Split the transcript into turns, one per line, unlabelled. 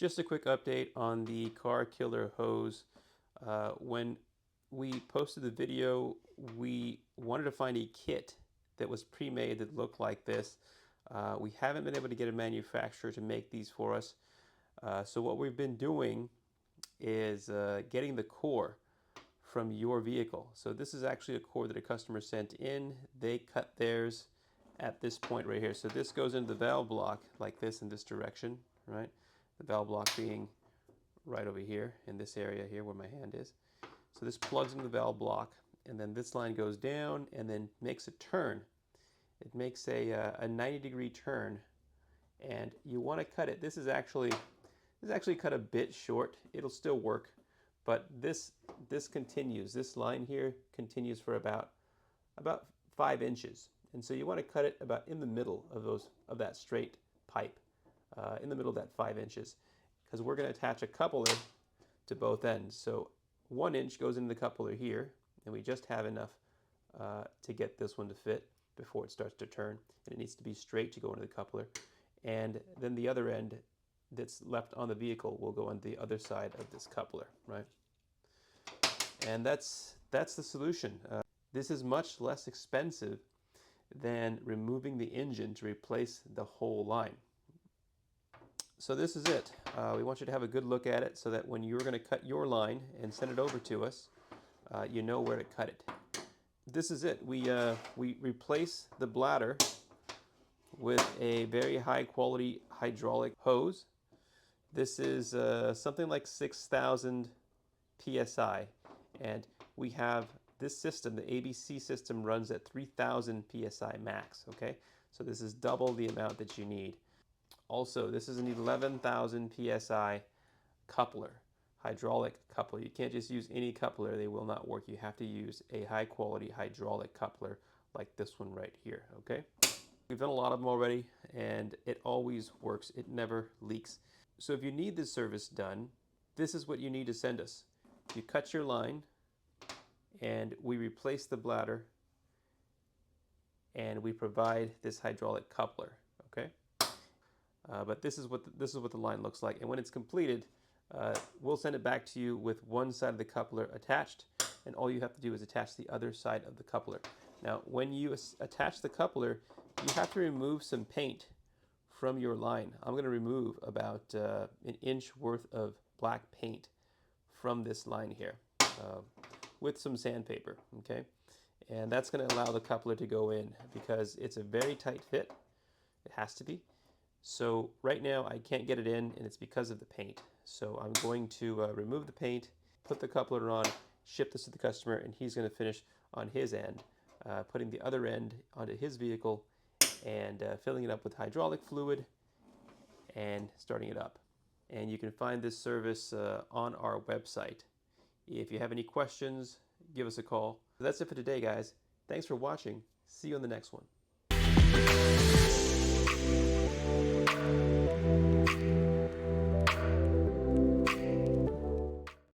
Just a quick update on the car killer hose. When we posted the video, we wanted to find a kit that was pre-made that looked like this. We haven't been able to get a manufacturer to make these for us. So what we've been doing is getting the core from your vehicle. So this is actually a core that a customer sent in. They cut theirs at this point right here. So this goes into the valve block like this in this direction, right? The valve block being right over here in this area here where my hand is. So this plugs into the valve block, and then this line goes down and then makes a turn. It makes a 90-degree turn, and you want to cut it. This is actually cut a bit short. It'll still work, but this continues. This line here continues for about 5 inches, and so you want to cut it about in the middle of that straight pipe, in the middle of that 5 inches, because we're going to attach a coupler to both ends. So 1 inch goes into the coupler here, and we just have enough to get this one to fit before it starts to turn, and it needs to be straight to go into the coupler. And then the other end that's left on the vehicle will go on the other side of this coupler, right? And that's the solution. This is much less expensive than removing the engine to replace the whole line. So this is it. We want you to have a good look at it so that when you're going to cut your line and send it over to us, you know where to cut it. This is it. We replace the bladder with a very high quality hydraulic hose. This is something like 6,000 PSI, and we have this system, the ABC system, runs at 3,000 PSI max, okay? So this is double the amount that you need. Also, this is an 11,000 PSI coupler, hydraulic coupler. You can't just use any coupler, they will not work. You have to use a high quality hydraulic coupler like this one right here, okay? We've done a lot of them already, and it always works. It never leaks. So if you need this service done, this is what you need to send us. You cut your line, and we replace the bladder, and we provide this hydraulic coupler, okay? But this is what the line looks like, and when it's completed, we'll send it back to you with one side of the coupler attached, and all you have to do is attach the other side of the coupler. Now, when you attach the coupler, you have to remove some paint from your line. I'm going to remove about an inch worth of black paint from this line here with some sandpaper, okay? And that's going to allow the coupler to go in because it's a very tight fit. It has to be. So right now I can't get it in, and it's because of the paint. So I'm going to remove the paint, put the coupler on, ship this to the customer, and he's going to finish on his end, putting the other end onto his vehicle and filling it up with hydraulic fluid and starting it up. And you can find this service on our website. If you have any questions, give us a call. That's it for today, guys. Thanks for watching. See you on the next one.